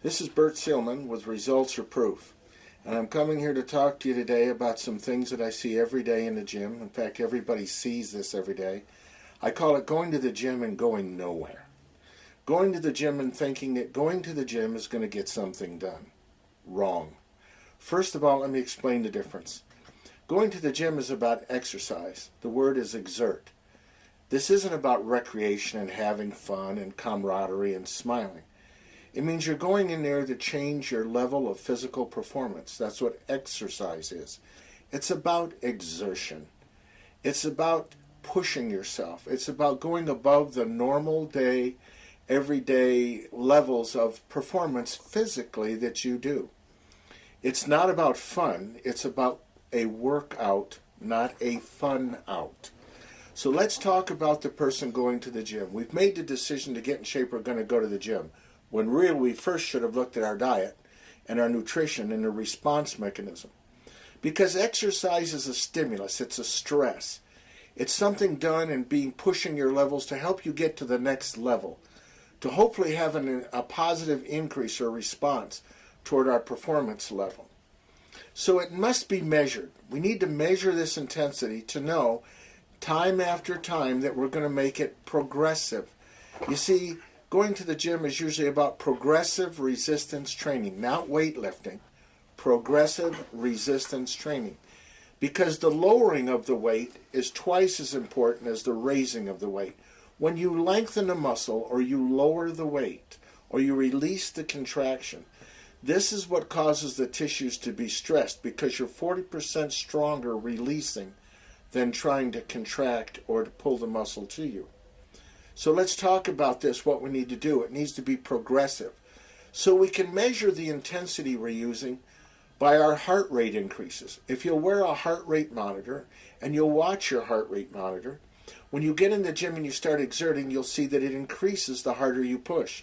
This is Bert Seelman with Results or Proof, and I'm coming here to talk to you today about some things that I see every day in the gym. In fact, everybody sees this every day. I call it going to the gym and going nowhere. Going to the gym and thinking that going to the gym is going to get something done. Wrong. First of all, let me explain the difference. Going to the gym is about exercise. The word is exert. This isn't about recreation and having fun and camaraderie and smiling. It means you're going in there to change your level of physical performance. That's what exercise is. It's about exertion. It's about pushing yourself. It's about going above the normal day, everyday levels of performance physically that you do. It's not about fun. It's about a workout, not a fun out. So let's talk about the person going to the gym. We've made the decision to get in shape. We're going to go to the gym. When really we first should have looked at our diet and our nutrition and the response mechanism. Because exercise is a stimulus, it's a stress. It's something done and pushing your levels to help you get to the next level, to hopefully have a positive increase or response toward our performance level. So it must be measured. We need to measure this intensity to know time after time that we're going to make it progressive. You see, going to the gym is usually about progressive resistance training, not weightlifting. Progressive resistance training. Because the lowering of the weight is twice as important as the raising of the weight. When you lengthen a muscle or you lower the weight or you release the contraction, this is what causes the tissues to be stressed because you're 40% stronger releasing than trying to contract or to pull the muscle to you. So let's talk about this, what we need to do. It needs to be progressive. So we can measure the intensity we're using by our heart rate increases. If you'll wear a heart rate monitor and you'll watch your heart rate monitor, when you get in the gym and you start exerting, you'll see that it increases the harder you push.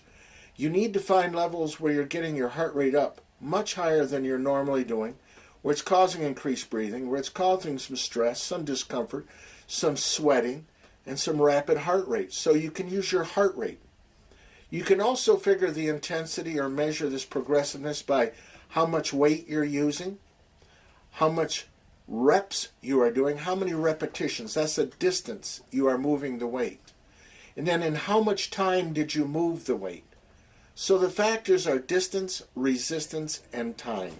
You need to find levels where you're getting your heart rate up much higher than you're normally doing, where it's causing increased breathing, where it's causing some stress, some discomfort, some sweating, and some rapid heart rate. So you can use your heart rate. You can also figure the intensity or measure this progressiveness by how much weight you're using, how much reps you are doing, how many repetitions. That's the distance you are moving the weight. And then in how much time did you move the weight. So the factors are distance, resistance, and time.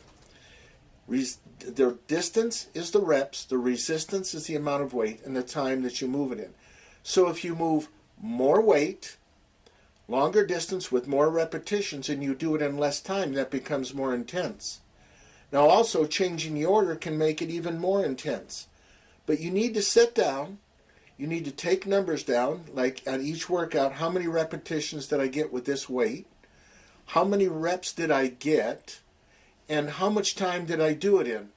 The distance is the reps, the resistance is the amount of weight, and the time that you move it in. So if you move more weight, longer distance with more repetitions, and you do it in less time, that becomes more intense. Now also changing the order can make it even more intense. But you need to sit down, you need to take numbers down, like on each workout, how many repetitions did I get with this weight? How many reps did I get? And how much time did I do it in?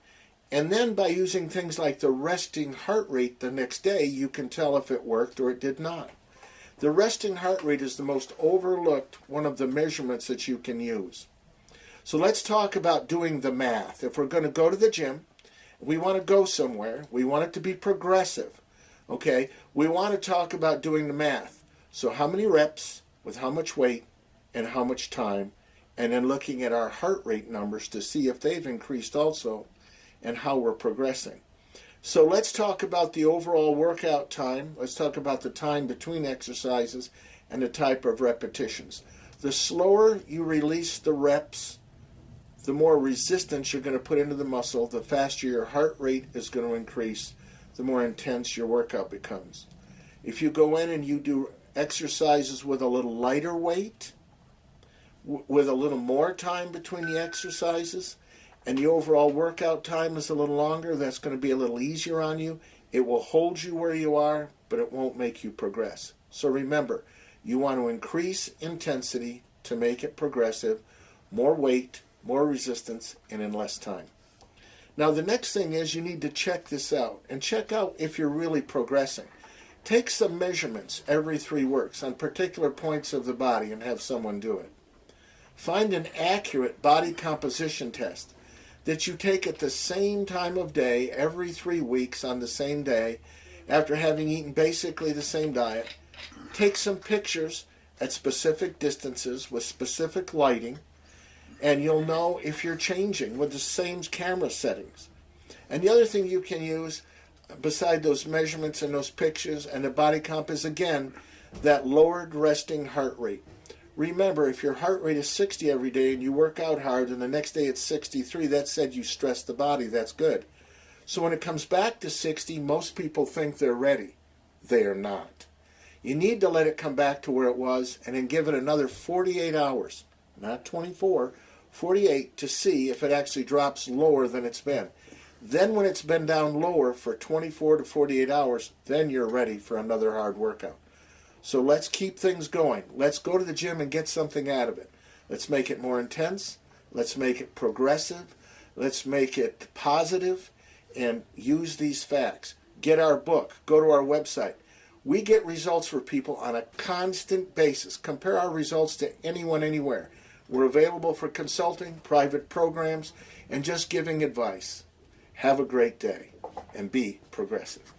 And then by using things like the resting heart rate the next day, you can tell if it worked or it did not. The resting heart rate is the most overlooked one of the measurements that you can use. So let's talk about doing the math. If we're going to go to the gym, we want to go somewhere, we want it to be progressive, okay? We want to talk about doing the math. So how many reps with how much weight and how much time, and then looking at our heart rate numbers to see if they've increased also and how we're progressing. So let's talk about the overall workout time. Let's talk about the time between exercises and the type of repetitions. The slower you release the reps, the more resistance you're going to put into the muscle, the faster your heart rate is going to increase, the more intense your workout becomes. If you go in and you do exercises with a little lighter weight, with a little more time between the exercises, and the overall workout time is a little longer, that's going to be a little easier on you. It will hold you where you are, but it won't make you progress. So remember, you want to increase intensity to make it progressive, more weight, more resistance, and in less time. Now the next thing is you need to check this out, and check out if you're really progressing. Take some measurements every 3 weeks on particular points of the body and have someone do it. Find an accurate body composition test that you take at the same time of day every 3 weeks on the same day after having eaten basically the same diet. Take some pictures at specific distances with specific lighting And you'll know if you're changing with the same camera settings. And the other thing you can use, beside those measurements and those pictures and the body comp, is again that lowered resting heart rate. Remember, if your heart rate is 60 every day and you work out hard and the next day it's 63, that said you stress the body. That's good. So when it comes back to 60, most people think they're ready. They are not. You need to let it come back to where it was and then give it another 48 hours, not 24, 48, to see if it actually drops lower than it's been. Then when it's been down lower for 24 to 48 hours, then you're ready for another hard workout. So let's keep things going. Let's go to the gym and get something out of it. Let's make it more intense. Let's make it progressive. Let's make it positive, and use these facts. Get our book. Go to our website. We get results for people on a constant basis. Compare our results to anyone, anywhere. We're available for consulting, private programs, and just giving advice. Have a great day, and be progressive.